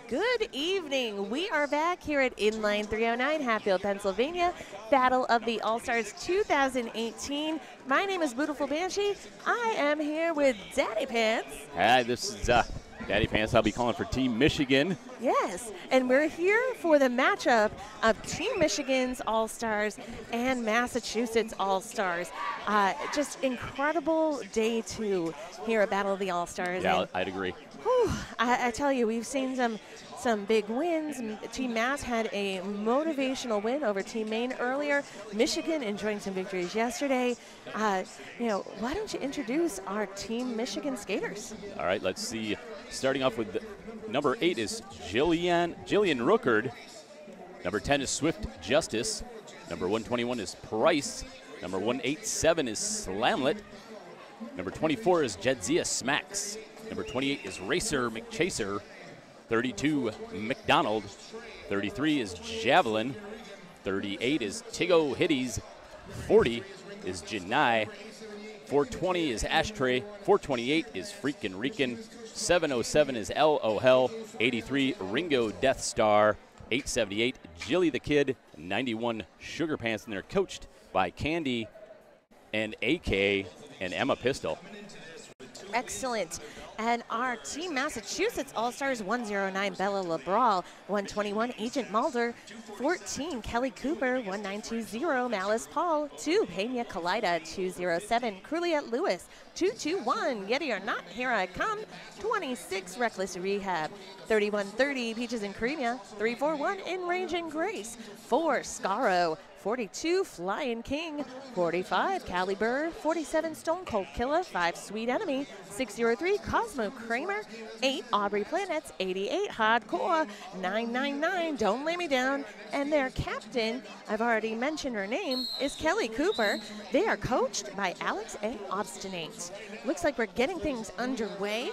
Good evening. We are back here at Inline 309, Hatfield, Pennsylvania. Battle of the All-Stars 2018. My name is Beautiful Banshee. I am here with Daddy Pants. Hi, this is Daddy Pants. I'll be calling for Team Michigan. Yes, and we're here for the matchup of Team Michigan's All-Stars and Massachusetts All-Stars. Just incredible day two here at Battle of the All-Stars. Yeah, I'd agree. Whew, I tell you, we've seen some big wins. Team Mass had a motivational win over Team Maine earlier. Michigan enjoying some victories yesterday. Why don't you introduce our Team Michigan skaters? All right, let's see. Starting off with number 8 is Jillian Ruckert. Number 10 is Swift Justice. Number 121 is Price. Number 187 is Slamlet. Number 24 is Jedzia Smacks. Number 28 is Racer McChaser. 32, McDonald. 33 is Javelin. 38 is Tigo Hitties. 40 is Janai. 420 is Ashtray. 428 is Freakin' Rican. 707 is LOL. 83, Ringo Death Star. 878, Jilly the Kid. 91, Sugar Pants, and they're coached by Candy and AK and Emma Pistol. Excellent. And our Team Massachusetts All-Stars, 109, Bella LeBral, 121, Agent Mulder, 14, Kelly Cooper, 1920, Malice Paul, 2, Pena Kalida, 207, Cruliet Lewis, 221, Yeti or Not, Here I Come, 26, Reckless Rehab, 3130, Peaches and Cremia, 341, In Range and Grace, 4, Scaro, 42, Flying King, 45, Cali Bird, 47, Stone Cold Killer, 5, Sweet Enemy, 603, Cosmo Kramer, 8, Aubrey Planets, 88, Hardcore, 999, Don't Lay Me Down, and their captain, I've already mentioned her name, is Kelly Cooper. They are coached by Alex A. Obstinate. Looks like we're getting things underway.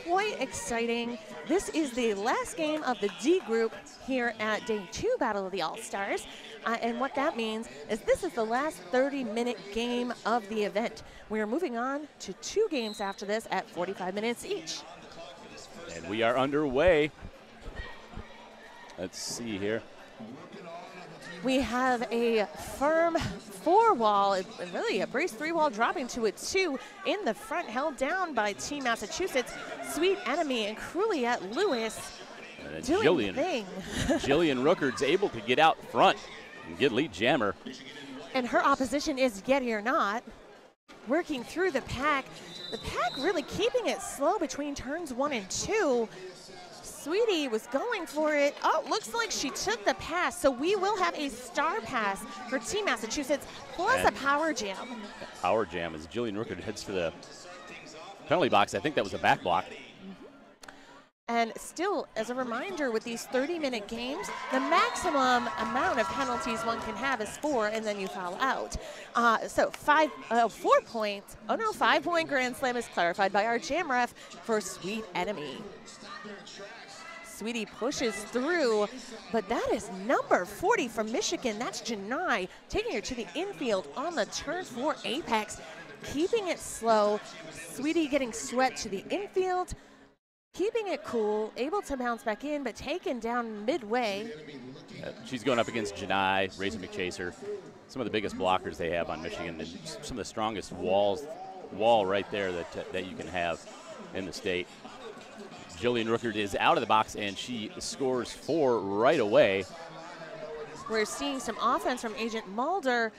Quite exciting. This is the last game of the D group here at Day 2 Battle of the All-Stars. And what that means is this is the last 30-minute game of the event. We are moving on to 2 games after this at 45 minutes each. And we are underway. Let's see here. We have a firm 4-wall, really a brace 3-wall dropping to a 2 in the front, held down by Team Massachusetts. Sweet Enemy and Cruliet Lewis doing the thing. Jillian Ruckert's able to get out front and get lead jammer. And her opposition is Yeti or Not, working through the pack. The pack really keeping it slow between turns 1 and 2. Sweetie was going for it. Oh, looks like she took the pass. So we will have a star pass for Team Massachusetts, plus and a power jam. Power jam as Jillian Ruckert heads for the penalty box. I think that was a back block. And still, as a reminder, with these 30-minute games, the maximum amount of penalties one can have is 4, and then you foul out. So 4 points. Oh no, 5-point Grand Slam is clarified by our jam ref for Sweet Enemy. Sweetie pushes through, but that is number 40 from Michigan. That's Janai taking her to the infield on the turn 4 apex, keeping it slow. Sweetie getting swept to the infield, keeping it cool, able to bounce back in, but taken down midway. She's going up against Janai, Razor McChaser, some of the biggest blockers they have on Michigan, and some of the strongest wall right there that you can have in the state. Jillian Ruckert is out of the box, and she scores 4 right away. We're seeing some offense from Agent Mulder,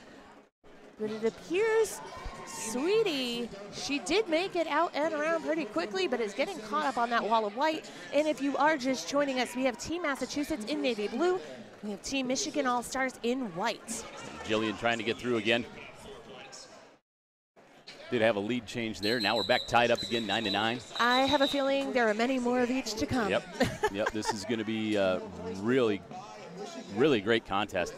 but it appears Sweetie, she did make it out and around pretty quickly, but is getting caught up on that wall of white. And if you are just joining us, we have Team Massachusetts in navy blue. We have Team Michigan All-Stars in white. Jillian trying to get through again. Did have a lead change there. Now we're back tied up again, 9-9. I have a feeling there are many more of each to come. Yep. Yep. This is going to be really great contest.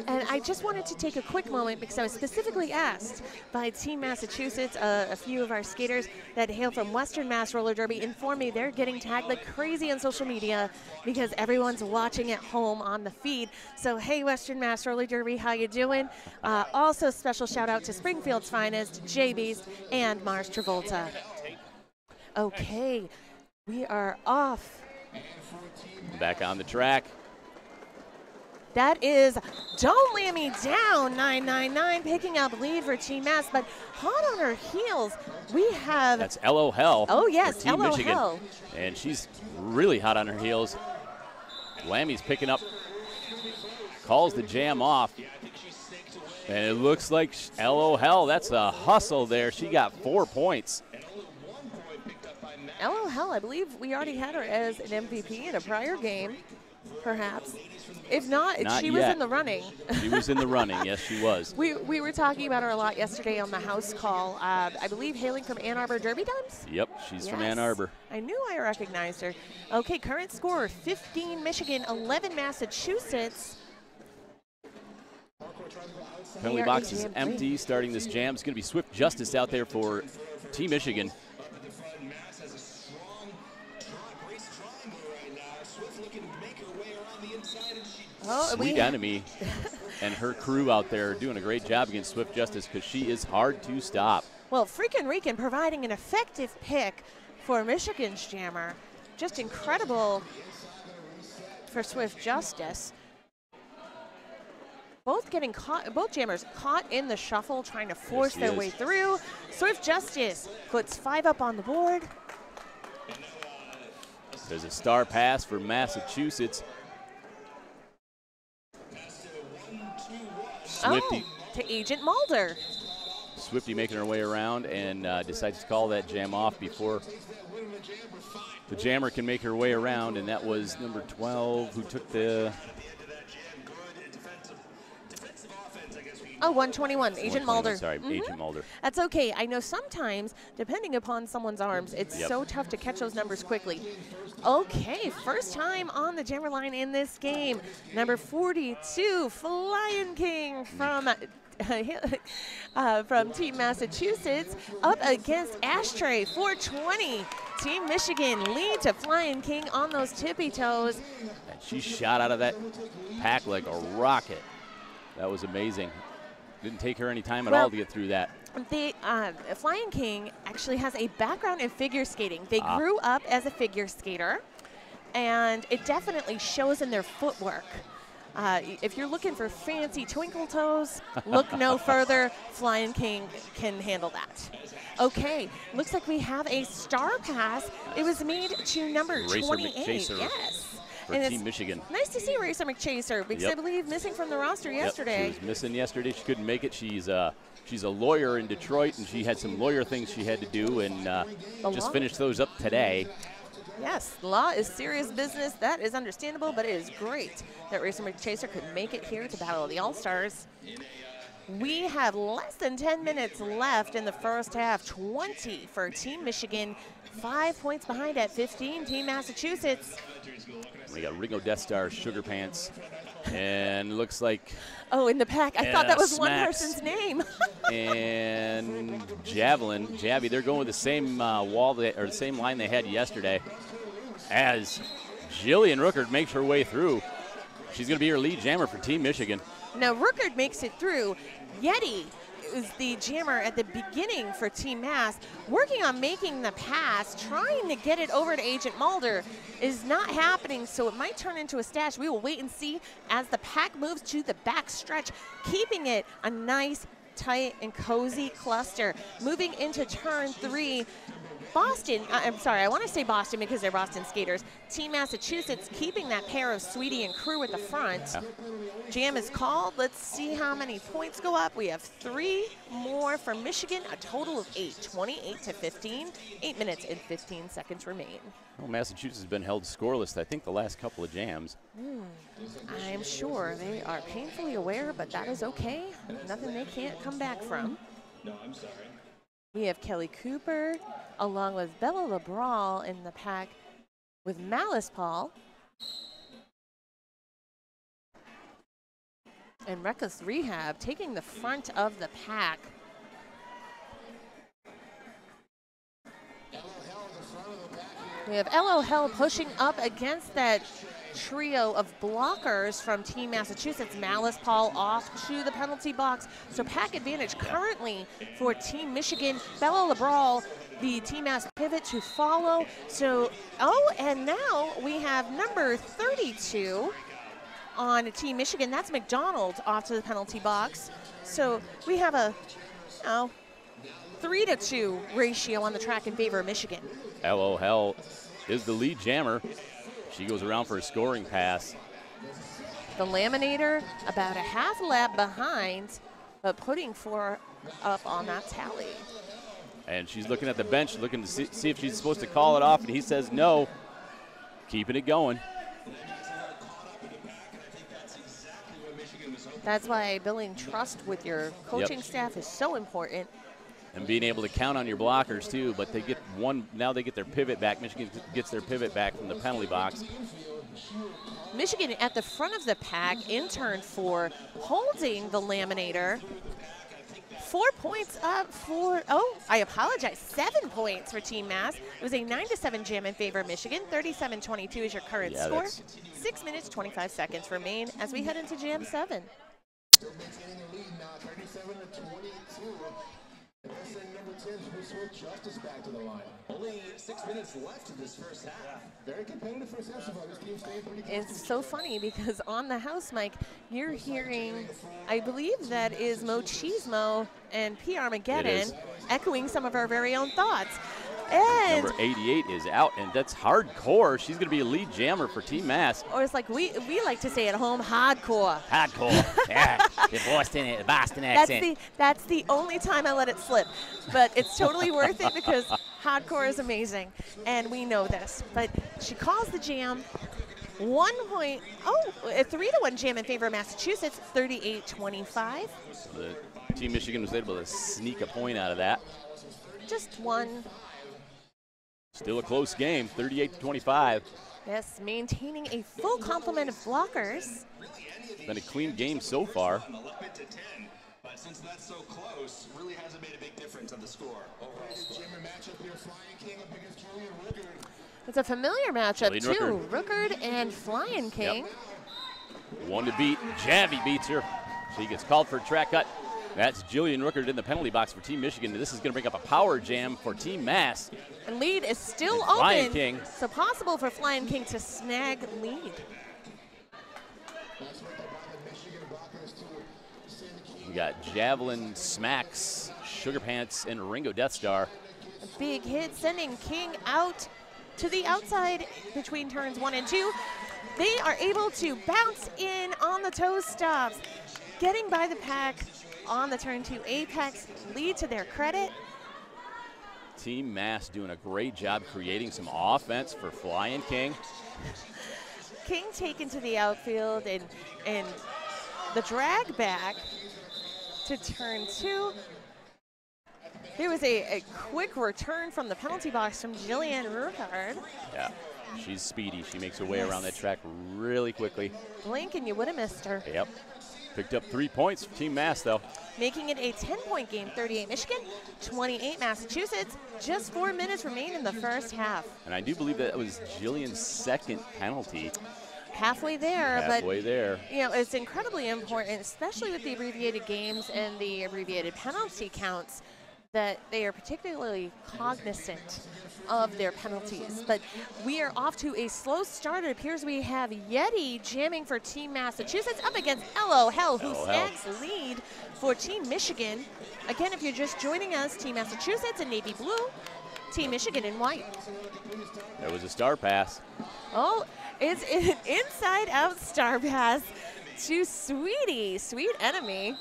And I just wanted to take a quick moment because I was specifically asked by Team Massachusetts, a few of our skaters that hail from Western Mass Roller Derby informed me they're getting tagged like crazy on social media because everyone's watching at home on the feed. So hey, Western Mass Roller Derby, how you doing? Also special shout out to Springfield's finest, J Beast and Mars Travolta. Okay, we are off Back on the track. That is Don't Let Me Down, 999, picking up lead for Team Mass, but hot on her heels, we have... That's L.O. Hell. Oh, yes, for Team L.O. Michigan. Hell. And she's really hot on her heels. Lammy's picking up, calls the jam off. And it looks like L.O. Hell, that's a hustle there. She got 4 points. L.O. Hell, I believe we already had her as an MVP in a prior game, perhaps. If not she yet. was in the running. She was in the running, yes, she was. We were talking about her a lot yesterday on the house call. I believe hailing from Ann Arbor Derby Times? Yep, she's from Ann Arbor. I knew I recognized her. Okay, current score, 15 Michigan, 11 Massachusetts. Penalty box is empty. Starting this jam is going to be Swift Justice out there for Team Michigan. Sweet Enemy and her crew out there doing a great job against Swift Justice because she is hard to stop. Well, Freakin' Rican providing an effective pick for Michigan's jammer. Just incredible for Swift Justice. Both jammers caught in the shuffle, trying to force their way through. Swift Justice puts 5 up on the board. There's a star pass for Massachusetts. Swifty. To Agent Mulder. Swifty making her way around and decides to call that jam off before the jammer can make her way around, and that was number 12 who took the... 121, Agent Mulder. Sorry, Agent Mulder. That's okay. I know sometimes, depending upon someone's arms, it's so tough to catch those numbers quickly. Okay, first time on the jammer line in this game. Number 42, Flying King from Team Massachusetts up against Ashtray, 420. Team Michigan lead to Flying King on those tippy toes. And she shot out of that pack like a rocket. That was amazing. Didn't take her any time at all to get through that. The Flying King actually has a background in figure skating. They grew up as a figure skater, and it definitely shows in their footwork. If you're looking for fancy twinkle toes, look no further. Flying King can handle that. Okay, looks like we have a star pass. It was made to number 28. Yes. For Team Michigan. Nice to see Racer McChaser because I believe missing from the roster yesterday. She was missing yesterday. She couldn't make it. She's a lawyer in Detroit, and she had some lawyer things she had to do, and just finished those up today. Yes, law is serious business. That is understandable, but it is great that Racer McChaser could make it here to Battle of the All-Stars. We have less than 10 minutes left in the first half. 20 for Team Michigan, 5 points behind at 15, Team Massachusetts. We got Ringo Death Star, Sugar Pants, and looks like... Oh, in the pack. I thought that was one person's name. And Javelin, Javy, they're going with the same the same line they had yesterday. As Jillian Rookard makes her way through. She's going to be your lead jammer for Team Michigan. Now, Rookard makes it through. Yeti is the jammer at the beginning for Team Mass, working on making the pass, trying to get it over to Agent Mulder. Is not happening, so it might turn into a stash. We will wait and see as the pack moves to the back stretch, keeping it a nice, tight, and cozy cluster. Moving into turn 3, Boston, I'm sorry, I want to say Boston because they're Boston skaters. Team Massachusetts keeping that pair of Sweetie and crew at the front. Yeah. Jam is called. Let's see how many points go up. We have 3 more for Michigan, a total of 8, 28 to 15. 8 minutes and 15 seconds remain. Well, Massachusetts has been held scoreless, I think, the last couple of jams. I'm sure they are painfully aware, but that is okay. Nothing they can't come back from. No, I'm sorry. We have Kelly Cooper along with Bella LeBral in the pack with Malice Paul. And Reckless Rehab taking the front of the pack. We have L.O. Hell pushing up against that trio of blockers from Team Massachusetts. Malice Paul off to the penalty box. So pack advantage currently for Team Michigan. Bella LeBral the Team Mass pivot to follow. So, oh, and now we have number 32 on Team Michigan. That's McDonald off to the penalty box. So we have a 3-2 ratio on the track in favor of Michigan. LOL is the lead jammer. She goes around for a scoring pass. The Laminator about a half lap behind, but putting 4 up on that tally. And she's looking at the bench, looking to see if she's supposed to call it off, and he says no. Keeping it going. That's why building trust with your coaching staff is so important. And being able to count on your blockers too, but they get now they get their pivot back. Michigan gets their pivot back from the penalty box. Michigan at the front of the pack in turn 4, holding the Laminator. 4 points up for, I apologize, 7 points for Team Mass. It was a 9-7 jam in favor of Michigan. 37-22 is your current score. 6 minutes, 25 seconds remain as we head into Jam 7. Still maintaining the lead now, 37-22. Number 10, Justice back to the line. Only 6 minutes left in this first half. Very competitive first half so far. This team staying pretty close. It's so funny because on the house mic, you're hearing, I believe that is Mochismo and P. Armageddon echoing some of our very own thoughts. And number 88 is out, and that's hardcore. She's going to be a lead jammer for Team Mass. Or it's like we like to say at home, hardcore. Hardcore. Yeah, the Boston accent. That's the only time I let it slip. But it's totally worth it because hardcore is amazing, and we know this. But she calls the jam. A 3-1 jam in favor of Massachusetts, 38-25. The Team Michigan was able to sneak a point out of that. Just one. Still a close game, 38-25. Yes, maintaining a full complement of blockers. It's been a clean game so far. But since that's so close, really hasn't made a big difference on the score. It's a familiar matchup too. Rookard and Flying King. One to beat. Javi beats her. She gets called for a track cut. That's Jillian Rookard in the penalty box for Team Michigan. This is going to bring up a power jam for Team Mass. And lead is still open, Flying King. So possible for Flying King to snag lead. We got Javelin, Smacks, Sugar Pants, and Ringo Death Star. A big hit, sending King out to the outside between turns 1 and 2. They are able to bounce in on the toe stops, getting by the pack on the turn 2 apex, lead to their credit. Team Mass doing a great job creating some offense for Flying King. King taken to the outfield and the drag back to turn 2. There was a quick return from the penalty box from Jillian Rookard. Yeah, she's speedy. She makes her way around that track really quickly. Blink and you would have missed her. Yep. Picked up 3 points for Team Mass, though. Making it a 10-point game, 38 Michigan, 28 Massachusetts. Just 4 minutes remain in the first half. And I do believe that was Jillian's second penalty. Halfway there, Halfway there. You know, it's incredibly important, especially with the abbreviated games and the abbreviated penalty counts, that they are particularly cognizant of their penalties. But we are off to a slow start. It appears we have Yeti jamming for Team Massachusetts up against LOL, who snags lead for Team Michigan. Again, if you're just joining us, Team Massachusetts in navy blue, Team Michigan in white. There was a star pass. Oh, it's an inside-out star pass to Sweetie, Sweet Enemy.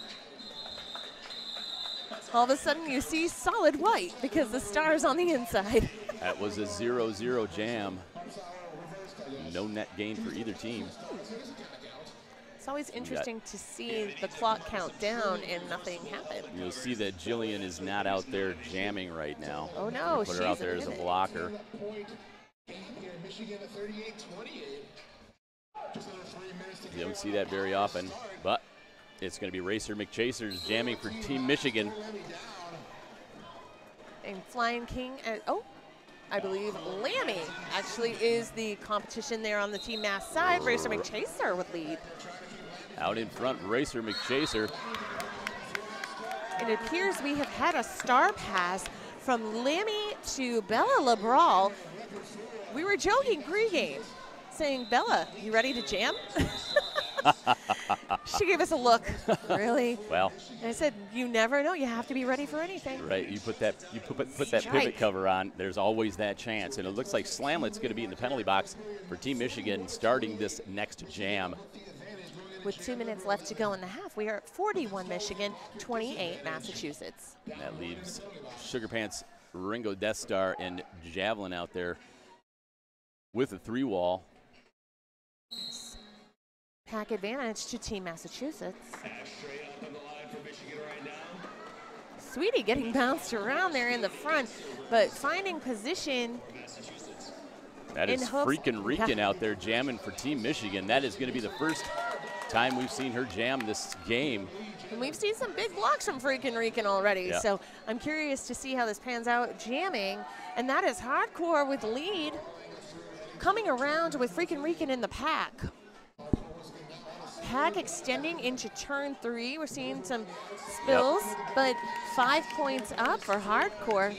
All of a sudden you see solid white because the star is on the inside. That was a 0-0 jam. No net gain for either team. It's always interesting to see the clock count down and nothing happen. You'll see that Jillian is not out there jamming right now. Oh no, put her out there as a blocker. You don't see that very often, but it's going to be Racer McChasers jamming for Team Michigan. And Flying King, I believe Lammy actually is the competition there on the Team Mass side. Racer McChaser would lead. Out in front, Racer McChaser. It appears we have had a star pass from Lammy to Bella Labral. We were joking pregame, saying, Bella, you ready to jam? She gave us a look. Really? Well. And I said, you never know. You have to be ready for anything. Right. You put that pivot cover on. There's always that chance. And it looks like Slamlet's going to be in the penalty box for Team Michigan starting this next jam. With 2 minutes left to go in the half, we are at 41 Michigan, 28 Massachusetts. And that leaves Sugar Pants, Ringo Death Star, and Javelin out there with a 3-wall. Pack advantage to Team Massachusetts. Sweetie getting bounced around there in the front, but finding position. That is freaking Rican out there jamming for Team Michigan. That is going to be the first time we've seen her jam this game. And we've seen some big blocks from freaking Rican already, yeah. So I'm curious to see how this pans out jamming. And that is Hardcore with lead, coming around with freaking Rican in the pack. Pack extending into turn 3. We're seeing some spills, but 5 points up for Hardcore.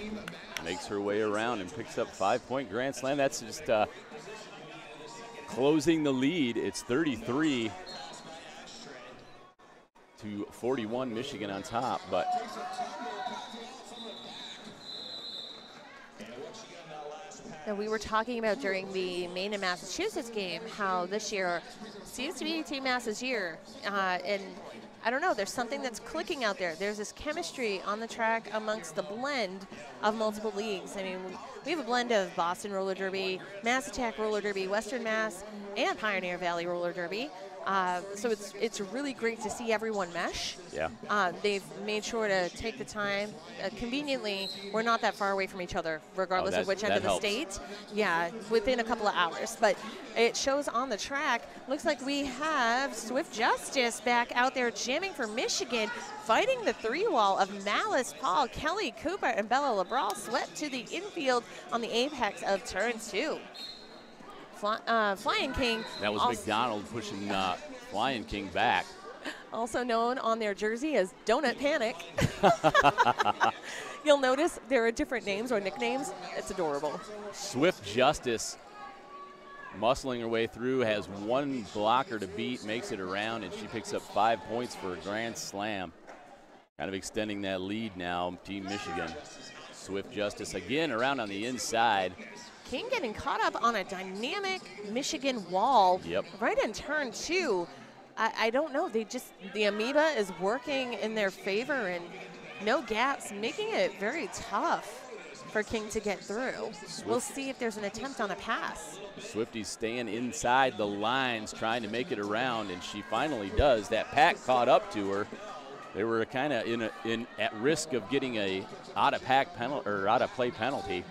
Makes her way around and picks up 5-point grand slam. That's just closing the lead. It's 33 to 41, Michigan on top, but now we were talking about during the Maine and Massachusetts game how this year seems to be Team Mass's year, and I don't know, there's something that's clicking out there. There's this chemistry on the track amongst the blend of multiple leagues. I mean, we have a blend of Boston Roller Derby, Mass Attack Roller Derby, Western Mass, and Pioneer Valley Roller Derby. So it's really great to see everyone mesh. Yeah. They've made sure to take the time. Conveniently, we're not that far away from each other, regardless of which end of the state. Yeah, within a couple of hours. But it shows on the track. Looks like we have Swift Justice back out there jamming for Michigan, fighting the 3-wall of Malice Paul, Kelly Cooper, and Bella Labral swept to the infield on the apex of turn 2. Flying King. That was McDonald pushing Flying King back. Also known on their jersey as Donut Panic. You'll notice there are different names or nicknames. It's adorable. Swift Justice muscling her way through, has one blocker to beat, makes it around, and she picks up 5 points for a grand slam. Kind of extending that lead now, Team Michigan. Swift Justice again around on the inside. King getting caught up on a dynamic Michigan wall right in turn 2. I don't know. The amoeba is working in their favor and no gaps, making it very tough for King to get through. We'll see if there's an attempt on a pass. Swifty's staying inside the lines, trying to make it around, and she finally does. That pack caught up to her. They were kind of at risk of getting a out-of-pack penalty or out-of-play penalty.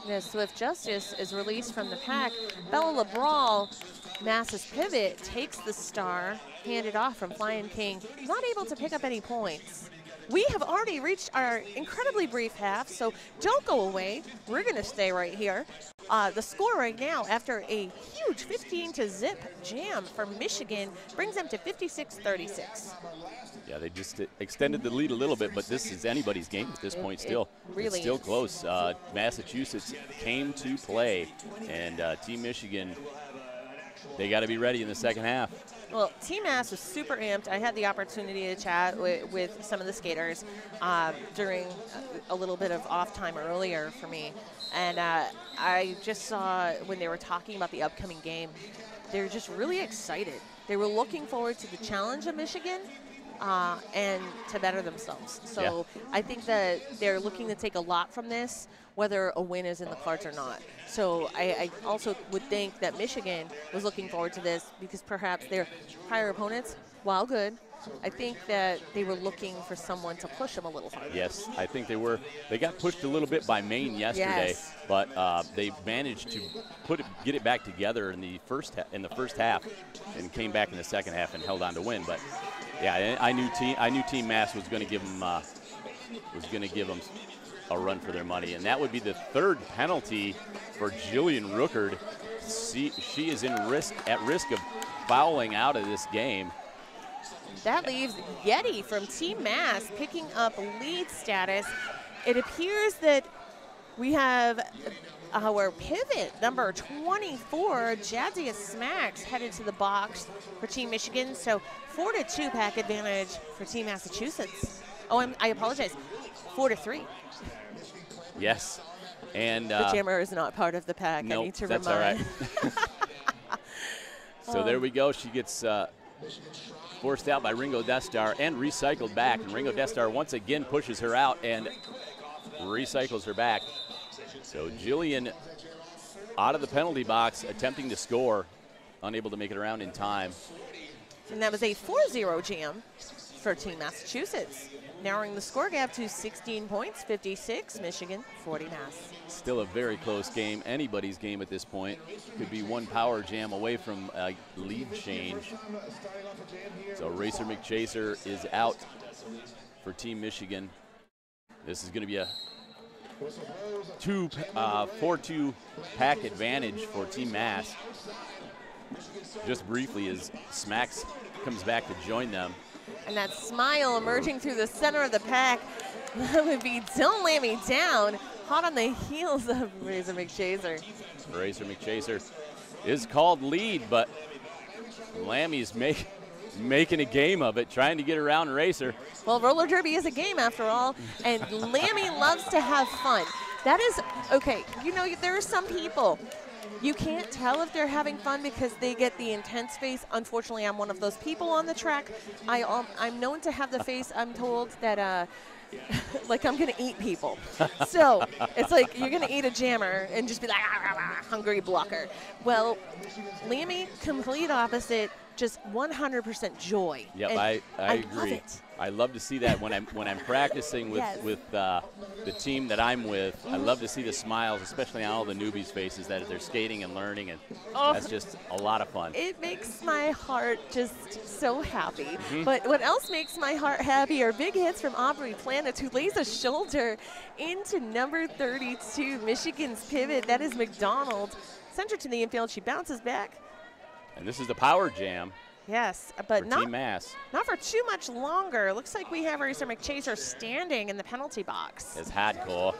The Swift Justice is released from the pack. Bella Labral, Mass's pivot, takes the star, handed off from Flying King, not able to pick up any points. We have already reached our incredibly brief half, so don't go away. We're going to stay right here. The score right now, after a huge 15-0 jam for Michigan, brings them to 56-36. Yeah, they just extended the lead a little bit, but this is anybody's game at this point still. Really it's still close. Massachusetts came to play, and Team Michigan, they got to be ready in the second half. Well, Team Mass was super amped. I had the opportunity to chat with some of the skaters during a little bit of off time earlier for me. And I just saw when they were talking about the upcoming game, they were just really excited. They were looking forward to the challenge of Michigan and to better themselves. So I think that they're looking to take a lot from this, whether a win is in the cards or not. So I also would think that Michigan was looking forward to this because perhaps their prior opponents, while good, I think that they were looking for someone to push them a little harder. Yes, I think they were. They got pushed a little bit by Maine yesterday, but they managed to get it back together in the first half, and came back in the second half and held on to win. But yeah, I knew Team Mass was going to give them a run for their money, and that would be the third penalty for Jillian Rookard. She is at risk of fouling out of this game. That leaves Yeti from Team Mass picking up lead status. It appears that We have our pivot, number 24, Jadzia Smacks, headed to the box for Team Michigan. So 4-2 pack advantage for Team Massachusetts. Oh, I apologize, 4-3. Yes. And the jammer is not part of the pack. Nope, I need to that's remind. all right. So there we go. She gets forced out by Ringo Destar and recycled back. And Ringo Destar once again pushes her out and recycles her back. So Jillian out of the penalty box, attempting to score, unable to make it around in time. And that was a 4-0 jam for Team Massachusetts, narrowing the score gap to 16 points, 56, Michigan, 40 Mass. Still a very close game, anybody's game at this point. Could be one power jam away from a lead change. So Racer McChaser is out for Team Michigan. This is going to be a 4-2 pack advantage for Team Mass. Just briefly as Smacks comes back to join them. And that smile emerging through the center of the pack, that would be Don't Let Me Down, hot on the heels of Racer McChaser. Racer McChaser is called lead, but Lammy's making a game of it, trying to get around Racer. Well, roller derby is a game after all, and Lammy loves to have fun. That is, okay, you know, there are some people, you can't tell if they're having fun because they get the intense face. Unfortunately, I'm one of those people on the track. I'm known to have the face, I'm told, that like I'm going to eat people. So it's like you're going to eat a jammer and just be like, hungry blocker. Well, Lammy, complete opposite, just 100% joy. Yep, and I agree. love it. I love to see that when I'm practicing with Yes. with the team that I'm with. I love to see the smiles, especially on all the newbies' faces, that they're skating and learning, and that's just a lot of fun. It makes my heart just so happy. Mm-hmm. But what else makes my heart happy are big hits from Aubrey Planet, who lays a shoulder into number 32, Michigan's pivot. That is McDonald. Sent her to the infield. She bounces back. And this is the power jam. Yes, but for Team Mass. Not for too much longer. Looks like we have Racer McChaser standing in the penalty box. As Hardcore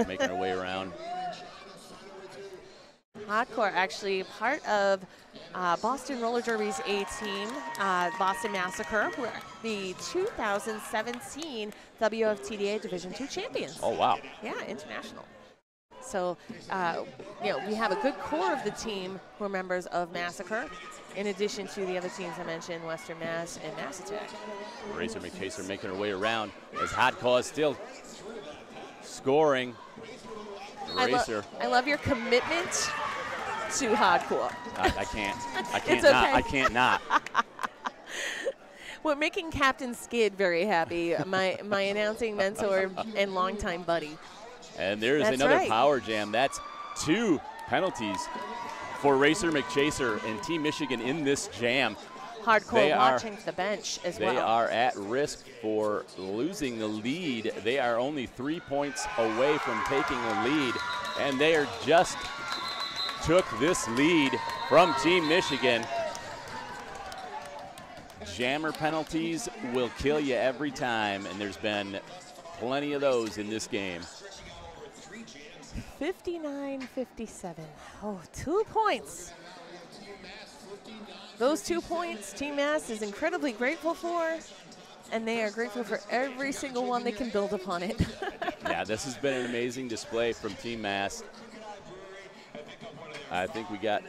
making her way around. Hardcore actually part of Boston Roller Derby's A-team, Boston Massacre, who are the 2017 WFTDA Division II champions. Oh, wow. Yeah, international. So, you know, we have a good core of the team who are members of Massacre, in addition to the other teams I mentioned, Western Mass and Mass Attack. Racer McChaser making her way around as Hardcore is still scoring. Racer. I love your commitment to hardcore. I can't. I can't It's not. okay. I can't not. We're making Captain Skid very happy, my announcing mentor and longtime buddy. And there's That's another right. power jam. That's 2 penalties for Racer McChaser and Team Michigan in this jam. Hardcore watching the bench as well. They are at risk for losing the lead. They are only 3 points away from taking the lead, and they are just took this lead from Team Michigan. Jammer penalties will kill you every time, and there's been plenty of those in this game. 59-57. Oh, 2 points. Those 2 points Team Mass is incredibly grateful for, and they are grateful for every single one they can build upon it. Yeah, this has been an amazing display from Team Mass. I think we got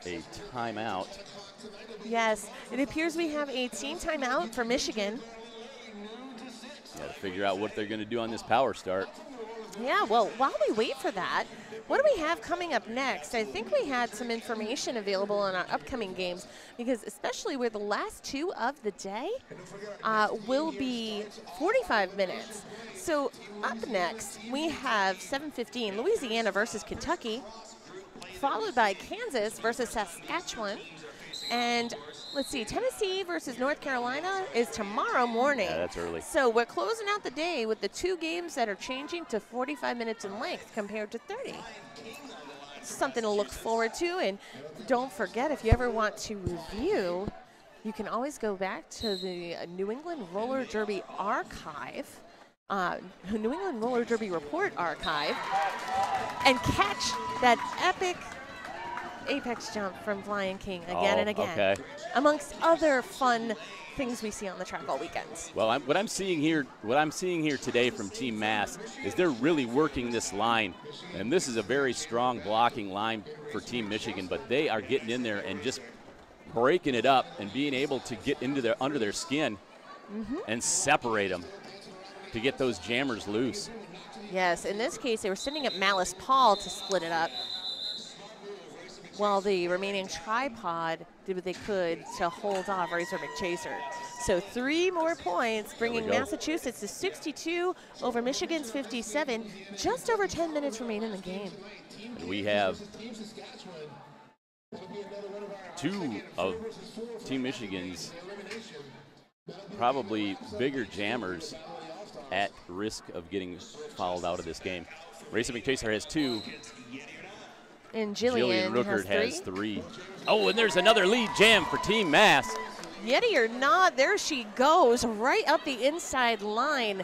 a timeout. Yes, it appears we have a team timeout for Michigan. Yeah, to figure out what they're going to do on this power start. Yeah, well, while we wait for that, what do we have coming up next? I think we had some information available in our upcoming games, because especially where the last 2 of the day will be 45 minutes. So up next, we have 7:15, Louisiana versus Kentucky, followed by Kansas versus Saskatchewan. And let's see, Tennessee versus North Carolina is tomorrow morning. Yeah, that's early. So we're closing out the day with the 2 games that are changing to 45 minutes in length compared to 30. Something to look forward to. And don't forget, if you ever want to review, you can always go back to the New England Roller Derby archive New England Roller Derby Report archive and catch that epic apex jump from Flying King again and again, okay. amongst other fun things we see on the track all weekend. Well, what I'm seeing here today from Team Mass is they're really working this line, and this is a very strong blocking line for Team Michigan, but they are getting in there and just breaking it up and being able to get into under their skin and separate them to get those jammers loose. Yes, in this case, they were sending up Malice Paul to split it up, while the remaining tripod did what they could to hold off Racer McChaser. So 3 more points, bringing Massachusetts to 62 over Michigan's 57, just over 10 minutes remain in the game. And we have 2 of Team Michigan's probably bigger jammers at risk of getting fouled out of this game. Racer McChaser has 2. And Jillian Ruckert has 3. Oh, and there's another lead jam for Team Mass. Yeti or not, there she goes, right up the inside line.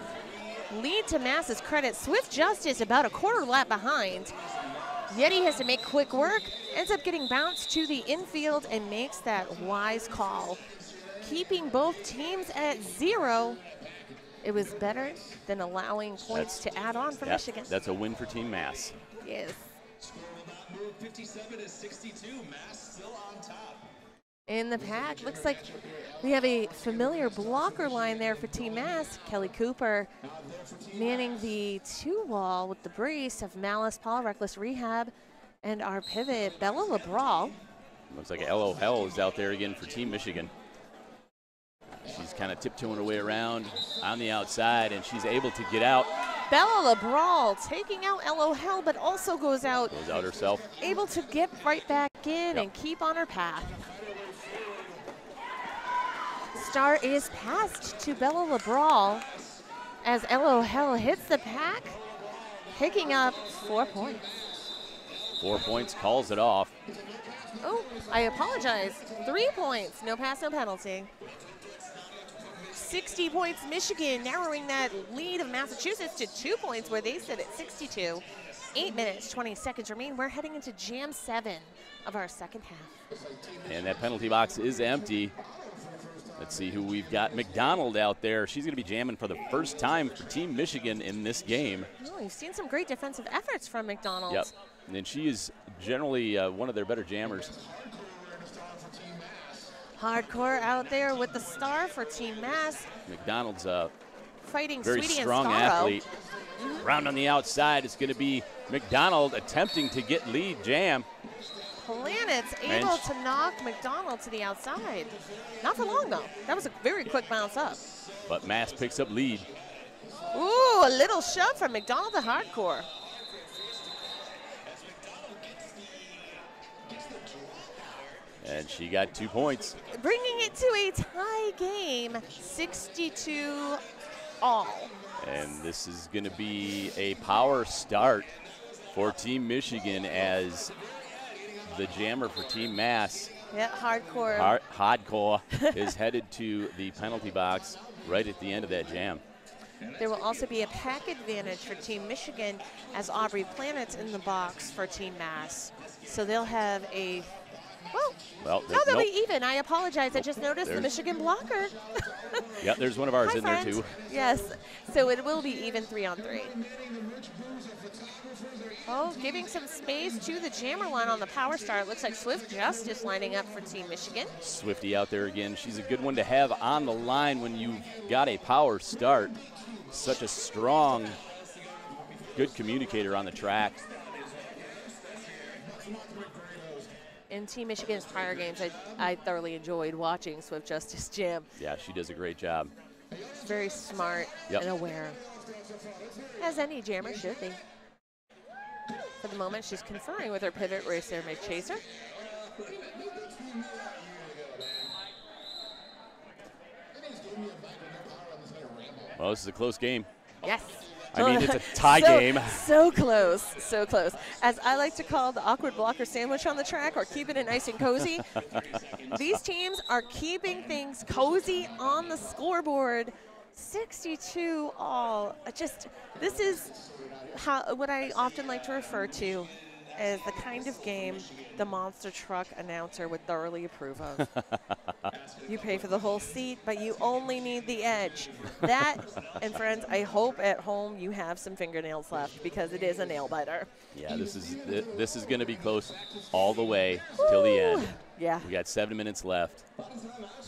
Lead to Mass's credit. Swift Justice about a quarter lap behind. Yeti has to make quick work, ends up getting bounced to the infield and makes that wise call. Keeping both teams at 0. It was better than allowing points to add on for Michigan. That's a win for Team Mass. Yes. 57 to 62, Mass still on top. In the pack, looks like we have a familiar blocker line there for Team Mass. Kelly Cooper manning the 2-wall with the brace of Malice Paul, Reckless Rehab, and our pivot, Bella LeBral. Looks like Elo Hell is out there again for Team Michigan. She's kind of tiptoeing her way around on the outside, and she's able to get out. Bella LeBral taking out Elo Hell, but also goes out herself. Able to get right back in and keep on her path. Star is passed to Bella LeBral as Elo Hell hits the pack, picking up 4 points. 4 points, calls it off. Oh, I apologize. 3 points, no pass, no penalty. 60 points Michigan, narrowing that lead of Massachusetts to 2 points where they sit at 62. 8 minutes, 20 seconds remain. We're heading into Jam 7 of our second half. And that penalty box is empty. Let's see who we've got. McDonald out there. She's going to be jamming for the first time for Team Michigan in this game. Oh, we've seen some great defensive efforts from McDonald. Yep, and she is generally one of their better jammers. Hardcore out there with the star for Team Mass. McDonald's a fighting very Sweetie strong and athlete. Round on the outside, it's going to be McDonald attempting to get lead jam. Planets able to knock McDonald to the outside. Not for long, though. That was a very quick bounce up. But Mass picks up lead. Ooh, a little shove from McDonald to Hardcore. And she got 2 points. Bringing it to a tie game, 62 all. And this is going to be a power start for Team Michigan as the jammer for Team Mass. Yeah, Hardcore. Hardcore is headed to the penalty box right at the end of that jam. There will also be a pack advantage for Team Michigan as Aubrey Planet's in the box for Team Mass. So they'll have a, well no, they'll be even. I apologize. I just noticed the Michigan blocker. Yeah, there's one of ours Hi, in friend. there too. Yes, so it will be even 3-on-3. Oh, giving some space to the jammer line on the power star. It looks like Swift Justice lining up for Team Michigan. Swifty out there again. She's a good one to have on the line when you've got a power start. Such a strong, good communicator on the track. In Team Michigan's prior games, I thoroughly enjoyed watching Swift Justice jam. Yeah, she does a great job. She's very smart and aware, as any jammer should be. For the moment, she's conferring with her pivot racer, McChaser. Well, this is a close game. Yes. I mean, it's a tie game. So close, so close. As I like to call the awkward blocker sandwich on the track, or keeping it nice and cozy. These teams are keeping things cozy on the scoreboard. 62 all. This is what I often like to refer to as the kind of game the monster truck announcer would thoroughly approve of. You pay for the whole seat, but you only need the edge. That, and friends, I hope at home you have some fingernails left because it is a nail biter. Yeah, this is going to be close all the way till the end. Yeah. We got 7 minutes left.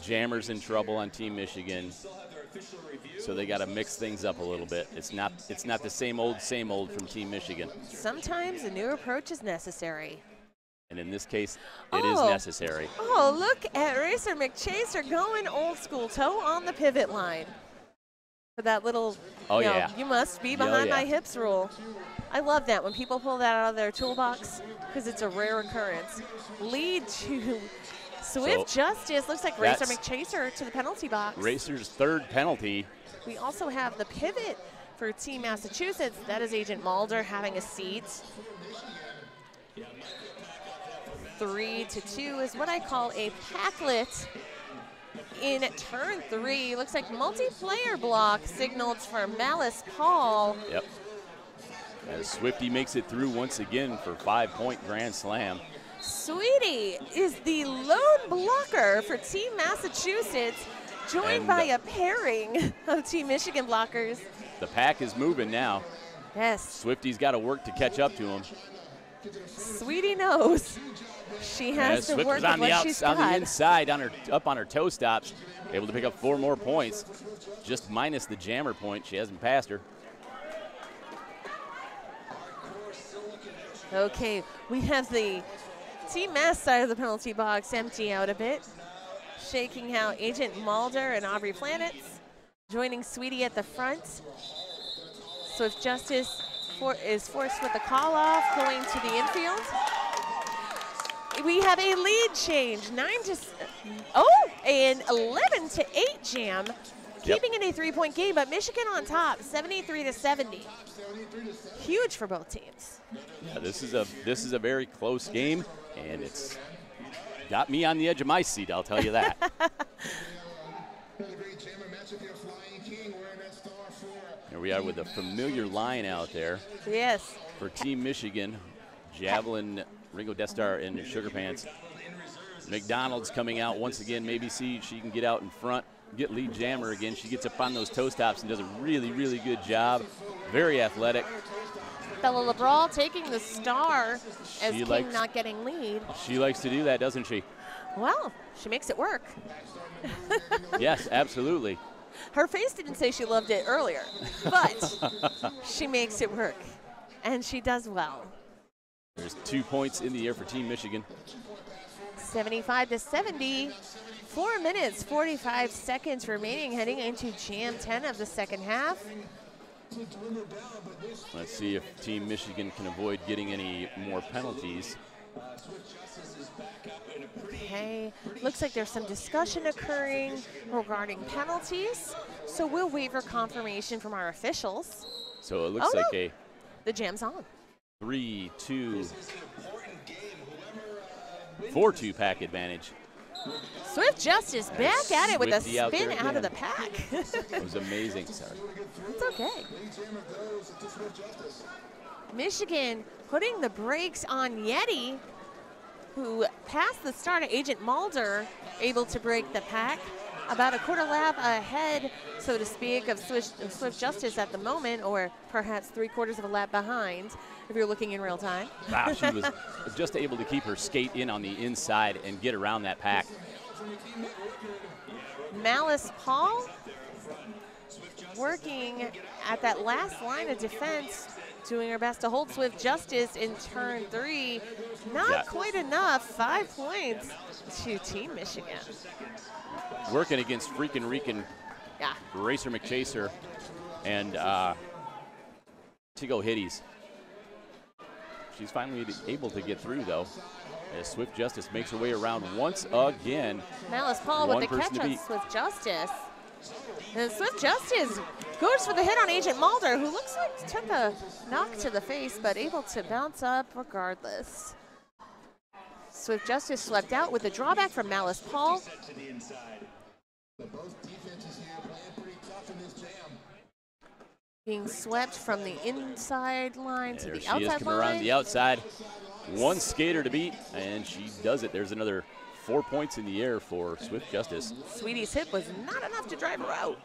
Jammer's in trouble on Team Michigan, so they got to mix things up a little bit. It's not the same old from Team Michigan. Sometimes a new approach is necessary. And in this case, it is necessary. Oh, look at Racer McChaser going old school, toe on the pivot line. For that little, you must be behind my hips rule. I love that when people pull that out of their toolbox because it's a rare occurrence. Lead to Swift Justice. Looks like Racer McChaser to the penalty box. Racer's third penalty. We also have the pivot for Team Massachusetts. That is Agent Mulder having a seat. 3-2 is what I call a packlet in turn 3. Looks like multiplayer block signaled for Malice Paul. Yep. As Swifty makes it through once again for 5-point grand slam. Sweetie is the lone blocker for Team Massachusetts, joined by a pairing of Team Michigan blockers. The pack is moving now. Yes. Swifty's got to work to catch up to him. Sweetie knows she has to work on with the what she's got. On the inside, up on her toe stops, able to pick up 4 more points, just minus the jammer point. She hasn't passed her. Okay, we have the Team Mass side of the penalty box empty out a bit. Shaking out Agent Mulder and Aubrey Planets, joining Sweetie at the front. Swift Justice is forced with the call off, going to the infield. We have a lead change, an 11-8 jam, keeping it a 3-point game, but Michigan on top, 73-70. Huge for both teams. Yeah, this is a very close game, and it's got me on the edge of my seat, I'll tell you that. Here we are with a familiar line out there. Yes. For Team Michigan, Javelin, Ringo Destar, and Sugar Pants. McDonald's coming out once again. Maybe see she can get out in front, get lead jammer again. She gets up on those toe stops and does a really, really good job. Very athletic. Bella LeBral taking the star as King not getting lead. She likes to do that, doesn't she? Well, she makes it work. Yes, absolutely. Her face didn't say she loved it earlier, but she makes it work, and she does well. There's 2 points in the air for Team Michigan. 75-70. 4 minutes, 45 seconds remaining heading into Jam 10 of the second half. Let's see if Team Michigan can avoid getting any more penalties. Okay, looks like there's some discussion occurring regarding penalties, so we'll wait for confirmation from our officials. So it looks like the jam's on. 3-2, 4-2 pack advantage. Swift Justice back at it with a spin out of the pack. It was amazing. Sorry. It's okay. Michigan putting the brakes on Yeti, who passed the start of Agent Mulder, able to break the pack. About a quarter lap ahead, so to speak, of Swift Justice at the moment, or perhaps 3/4 of a lap behind, if you're looking in real time. Wow, she was just able to keep her skate in on the inside and get around that pack. Malice Paul working at that last line of defense, doing her best to hold Swift Justice in turn 3. Not quite enough. 5 points to Team Michigan. Working against freaking Racer McChaser and Tigo Hitties. She's finally able to get through, though, as Swift Justice makes her way around once again. Malice Paul with the catch on Swift Justice. And Swift Justice goes for the hit on Agent Mulder, who looks like took a knock to the face, but able to bounce up regardless. Swift Justice swept out with a drawback from Malice Paul. Both defenses here playing pretty tough in this Being swept from the inside line to There the she is outside coming around line. the outside. One skater to beat, and she does it. There's another 4 points in the air for Swift Justice. Sweetie's hit was not enough to drive her out.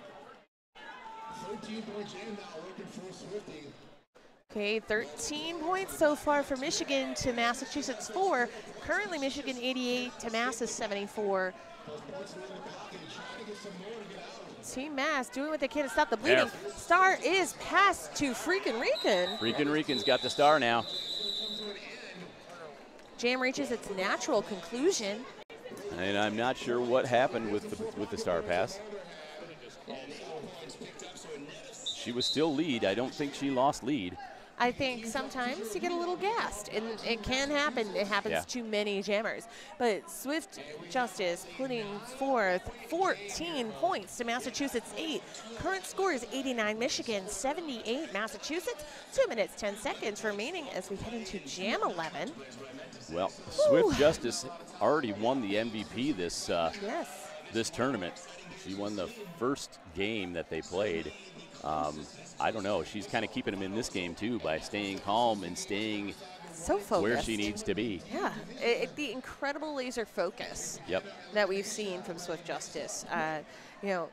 13-point jam now working for Swifty. Okay, 13 points so far for Michigan to Massachusetts 4. Currently Michigan 88 to Mass's 74. Team Mass doing what they can to stop the bleeding. There. Star is passed to Freakin' Rican. Freakin' Rican's got the star now. Jam reaches its natural conclusion. And I'm not sure what happened with the star pass. She was still lead. I don't think she lost lead. I think sometimes you get a little gassed, and it can happen. It happens to many jammers. But Swift Justice putting forth 14 points to Massachusetts 8. Current score is 89 Michigan, 78 Massachusetts. 2 minutes, 10 seconds remaining as we head into Jam 11. Well, Swift Justice already won the MVP this this tournament. She won the first game that they played. I don't know. She's kind of keeping them in this game, too, by staying calm and staying so focused where she needs to be. Yeah, the incredible laser focus that we've seen from Swift Justice. You know,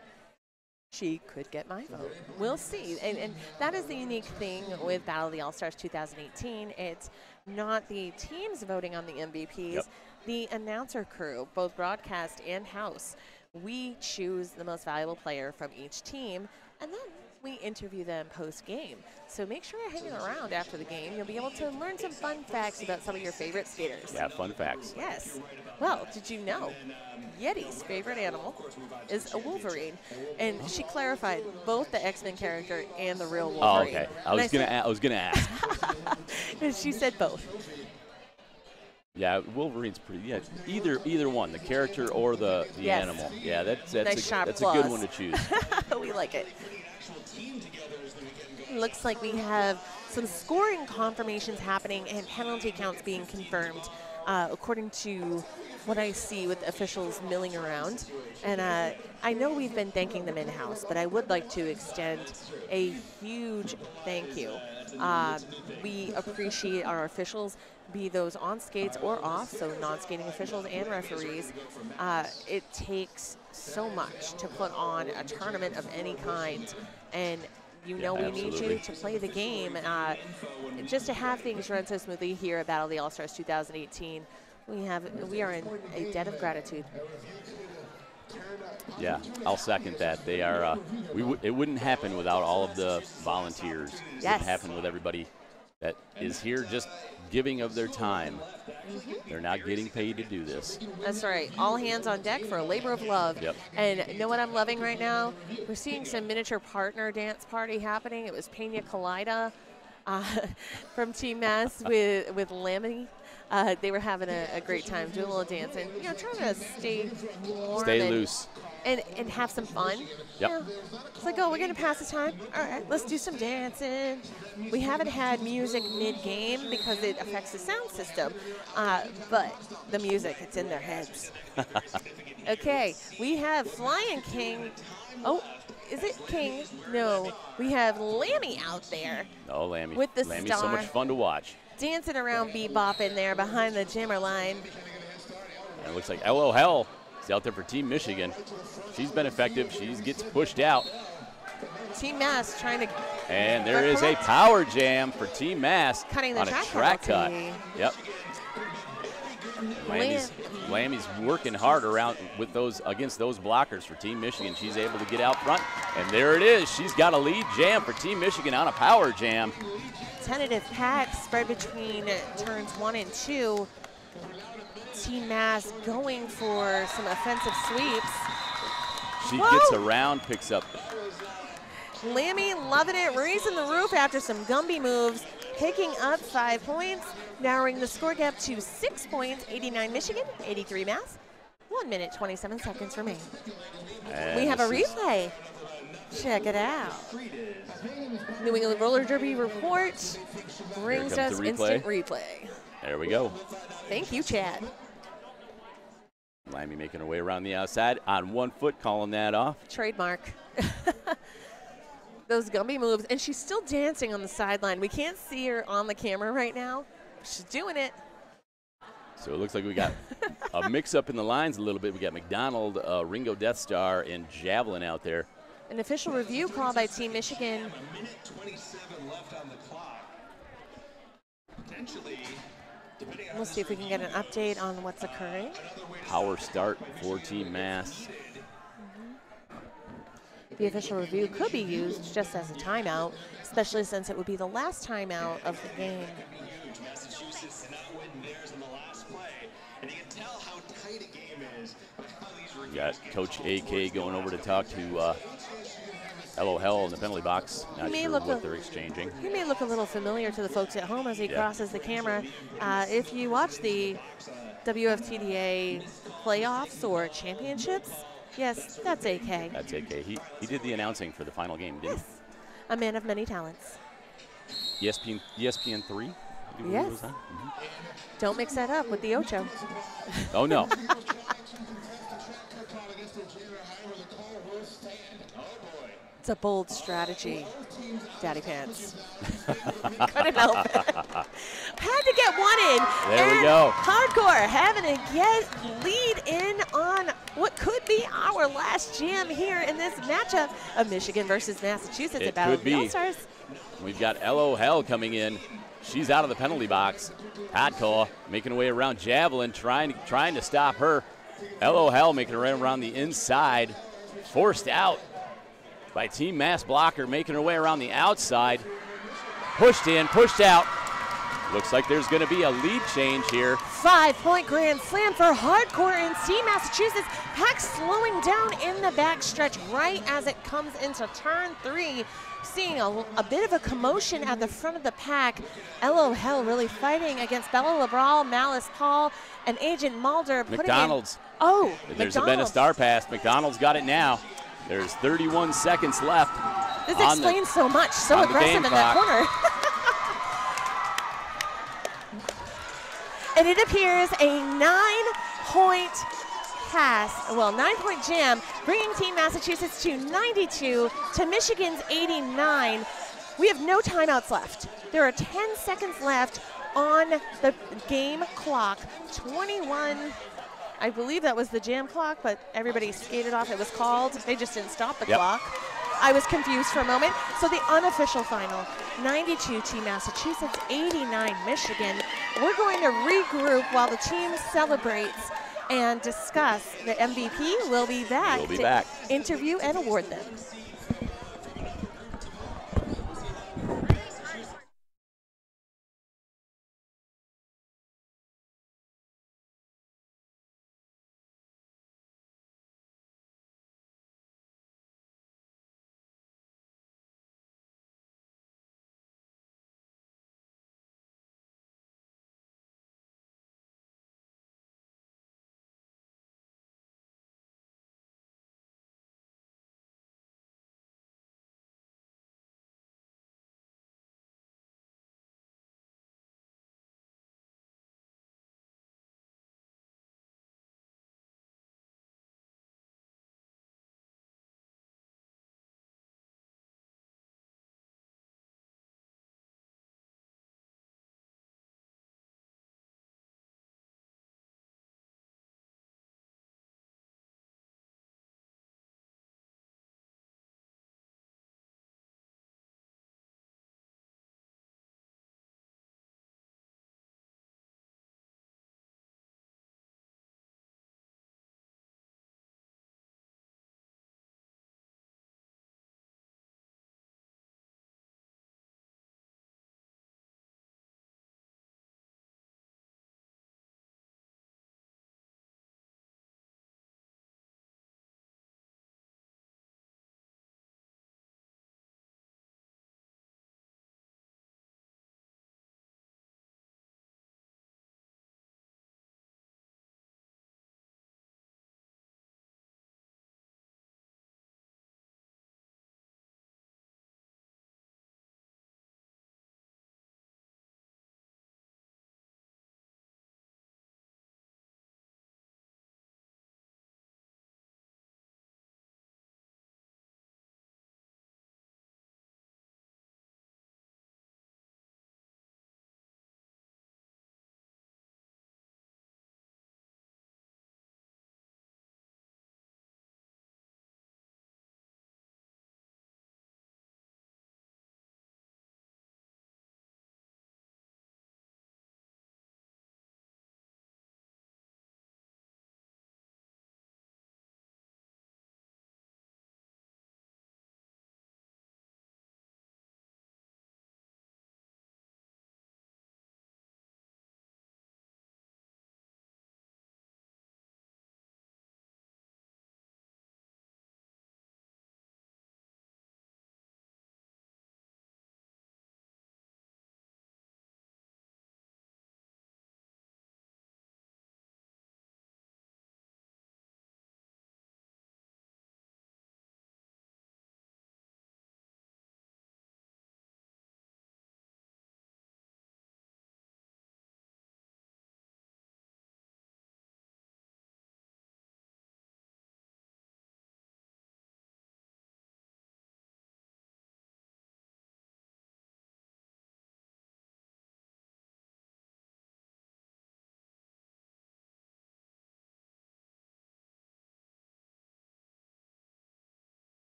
she could get my vote. We'll see. And that is the unique thing with Battle of the All-Stars 2018. It's not the teams voting on the MVPs. The announcer crew, both broadcast and house, we choose the most valuable player from each team, and then we interview them post-game. So make sure you're hanging around after the game. You'll be able to learn some fun facts about some of your favorite skaters. Yeah, fun facts. Yes. Well, did you know Yeti's favorite animal is a wolverine? And she clarified both the X-Men character and the real wolverine. Oh, okay. I was gonna ask. And she said both. Yeah, Wolverine's pretty. Yeah, either one, the character or the animal. Yeah, that's nice a good one to choose. We like it. Looks like we have some scoring confirmations happening and penalty counts being confirmed, according to what I see with officials milling around. And I know we've been thanking them in-house, but I would like to extend a huge thank you. We appreciate our officials, be those on skates or off, so non-skating officials and referees. It takes so much to put on a tournament of any kind, and we need you to play the game. Just to have things run so smoothly here at Battle of the All-Stars 2018, we are in a debt of gratitude. Yeah, I'll second that. They are. It wouldn't happen without all of the volunteers. It wouldn't happen with everybody that is here just giving of their time. They're not getting paid to do this. That's right. All hands on deck for a labor of love. Yep. And you know what I'm loving right now? We're seeing some miniature partner dance party happening. It was Pena Colada from Team Mass with Lammy. They were having a great time doing a little dancing. You know, trying to stay warm. Stay loose. And have some fun. Yep. You know, it's like, oh, we're going to pass the time. All right, let's do some dancing. We haven't had music mid-game because it affects the sound system. But the music, it's in their heads. Okay, we have Flying King. Oh, is it King? No, we have Lammy out there. Oh, Lammy. With the Lammy's star. so much fun to watch. Dancing around bebopping there behind the jammer line. And it looks like LL Hell is out there for Team Michigan. She's been effective. She gets pushed out. Team Mass trying to. And there is a power jam for Team Mass Cutting the on a track cut. penalty. Yep. Lammy's working hard around with those against those blockers for Team Michigan. She's able to get out front, and there it is. She's got a lead jam for Team Michigan on a power jam. Tentative pack spread between turns 1 and 2. Team Mass going for some offensive sweeps. She gets around, picks up. Lammy loving it, raising the roof after some Gumby moves, picking up 5 points, narrowing the score gap to 6 points, 89 Michigan, 83 Mass. 1 minute, 27 seconds remaining. And we have a replay. Check it out. New England Roller Derby report brings us instant replay. There we go. Thank you, Chad. Lammy making her way around the outside on 1 foot, calling that off. Trademark. those Gumby moves, and she's still dancing on the sideline. We can't see her on the camera right now. She's doing it. So it looks like we got a mix-up in the lines a little bit. We got McDonald, Ringo Death Star, and Javelin out there. An official review call by Team Michigan. A minute 27 left on the clock. Potentially, depending on We'll see if we can get an update on what's occurring. Power start for Team Mass. The official review could be used just as a timeout, especially since it would be the last timeout of the game. Massachusetts did not win theirs in the last play, and you can tell how tight a game is by how these We got Coach AK going over to talk to LOL in the penalty box. Not may sure look what they're exchanging. He may look a little familiar to the folks at home as he crosses the camera. If you watch the WFTDA playoffs or championships, yes, that's AK. That's AK. He did the announcing for the final game, didn't Yes, a man of many talents. he? ESPN 3? Yes. Was that? Don't mix that up with the Ocho. Oh, no. It's a bold strategy, Daddy Pants. Couldn't help it. Had to get one in. There we and go. Hardcore having to lead in on what could be our last jam here in this matchup of Michigan versus Massachusetts It at Battle could of the be. All-Stars. We've got LOL coming in. She's out of the penalty box. Hardcore making her way around Javelin, trying to stop her. LOL making her way around the inside. Forced out by Team Mass blocker, making her way around the outside. Pushed in, pushed out. Looks like there's going to be a lead change here. 5-point grand slam for Hardcore and Team Massachusetts. Pack slowing down in the backstretch right as it comes into turn 3. Seeing a bit of a commotion at the front of the pack. LOL really fighting against Bella Labral, Malice Paul, and Agent Mulder. McDonald's. There's been a McDonald's. star pass. McDonald's got it now. There's 31 seconds left. This on explains so much. So on the aggressive game in that clock. corner. And it appears a 9-point pass, well, 9-point jam, bringing Team Massachusetts to 92 to Michigan's 89. We have no timeouts left. There are 10 seconds left on the game clock. 21, I believe that was the jam clock, but everybody skated off. It was called. They just didn't stop the clock. I was confused for a moment. So the unofficial final, 92 Team Massachusetts, 89 Michigan. We're going to regroup while the team celebrates and discuss the MVP. We'll be back to interview and award them.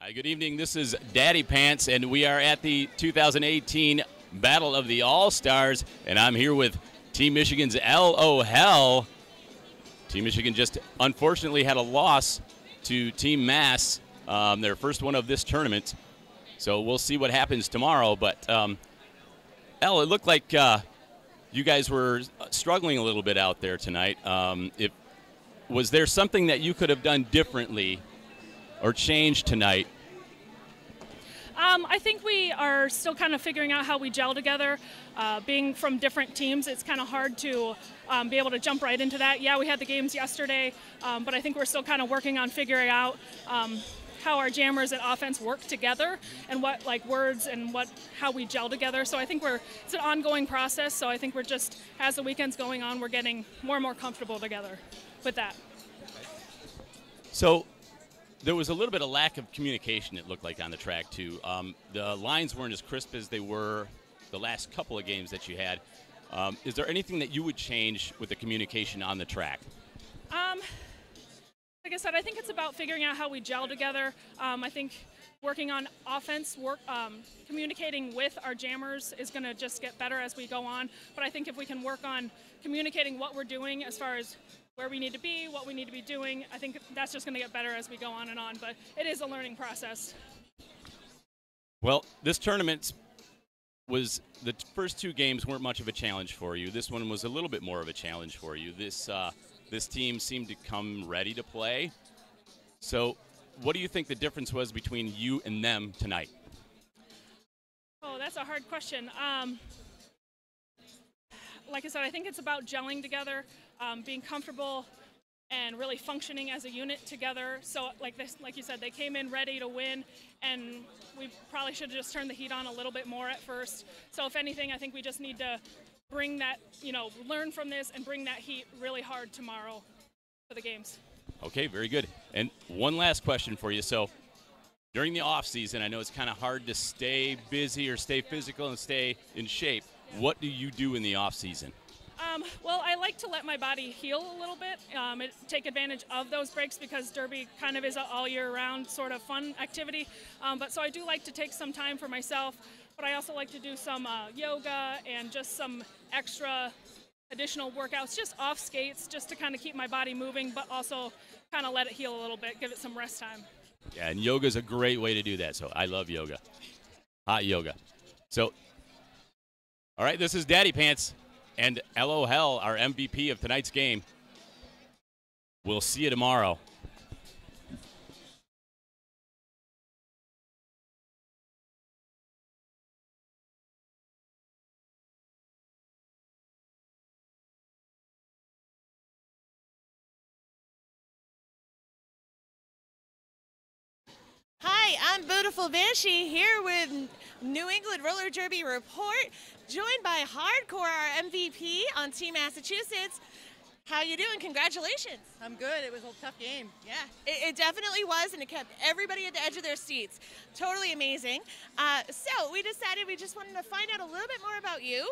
Hi, good evening. This is Daddy Pants, and we are at the 2018 Battle of the All-Stars, and I'm here with Team Michigan's LOL. Team Michigan just unfortunately had a loss to Team Mass, their first one of this tournament. So we'll see what happens tomorrow. But, it looked like you guys were struggling a little bit out there tonight. Was there something that you could have done differently or changed tonight? I think we are still kind of figuring out how we gel together. Being from different teams, it's kind of hard to be able to jump right into that. Yeah, we had the games yesterday, but I think we're still kind of working on figuring out how our jammers and offense work together and what words and how we gel together. So I think it's an ongoing process. So I think we're just, as the weekend's going on, we're getting more and more comfortable together with that. So there was a little bit of lack of communication, it looked like, on the track, too. The lines weren't as crisp as they were the last couple of games that you had. Is there anything that you would change with the communication on the track? Like I said, I think it's about figuring out how we gel together. I think working on offense, communicating with our jammers is going to just get better as we go on. But I think if we can work on communicating what we're doing as far as where we need to be, what we need to be doing, I think that's just going to get better as we go on and on. But it is a learning process. Well, this tournament was, the first two games weren't much of a challenge for you. This one was a little bit more of a challenge for you. This team seemed to come ready to play. So what do you think the difference was between you and them tonight? Oh, that's a hard question. Like I said, I think it's about gelling together, being comfortable, and really functioning as a unit together. So like you said, they came in ready to win, and we probably should have just turned the heat on a little bit more at first. So if anything, I think we just need to bring that, learn from this and bring that heat really hard tomorrow for the games. Okay, very good. And one last question for you. So during the off season, I know it's kind of hard to stay busy or stay physical and stay in shape. What do you do in the off season? Well, I like to let my body heal a little bit, take advantage of those breaks, because Derby kind of is an all year round sort of fun activity. But so I do like to take some time for myself, but I also like to do some yoga and just some extra additional workouts, just off skates, just to kind of keep my body moving, but also kind of let it heal a little bit, give it some rest time. Yeah, and yoga is a great way to do that. So I love yoga, hot yoga. So, all right, this is Daddy Pants and LOL, our MVP of tonight's game. We'll see you tomorrow. Hi, I'm Beautiful Banshee here with New England Roller Derby Report, joined by Hardcore, our MVP on Team Massachusetts. How you doing? Congratulations. I'm good. It was a tough game. Yeah, it definitely was, and it kept everybody at the edge of their seats. Totally amazing. So we decided we just wanted to find out a little bit more about you.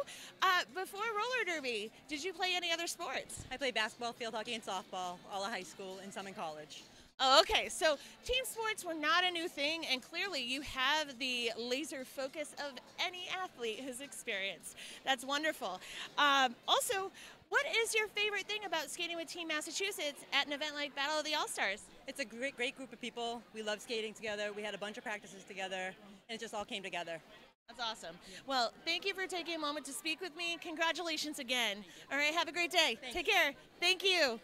Before roller derby, did you play any other sports? I played basketball, field hockey, and softball all of high school and some in college. Oh, okay. So team sports were not a new thing, and clearly you have the laser focus of any athlete who's experienced. That's wonderful. Also, what is your favorite thing about skating with Team Massachusetts at an event like Battle of the All-Stars? It's a great group of people. We love skating together. We had a bunch of practices together, and it just all came together. That's awesome. Well, thank you for taking a moment to speak with me. Congratulations again. All right, have a great day. Thanks. Take care. Thank you.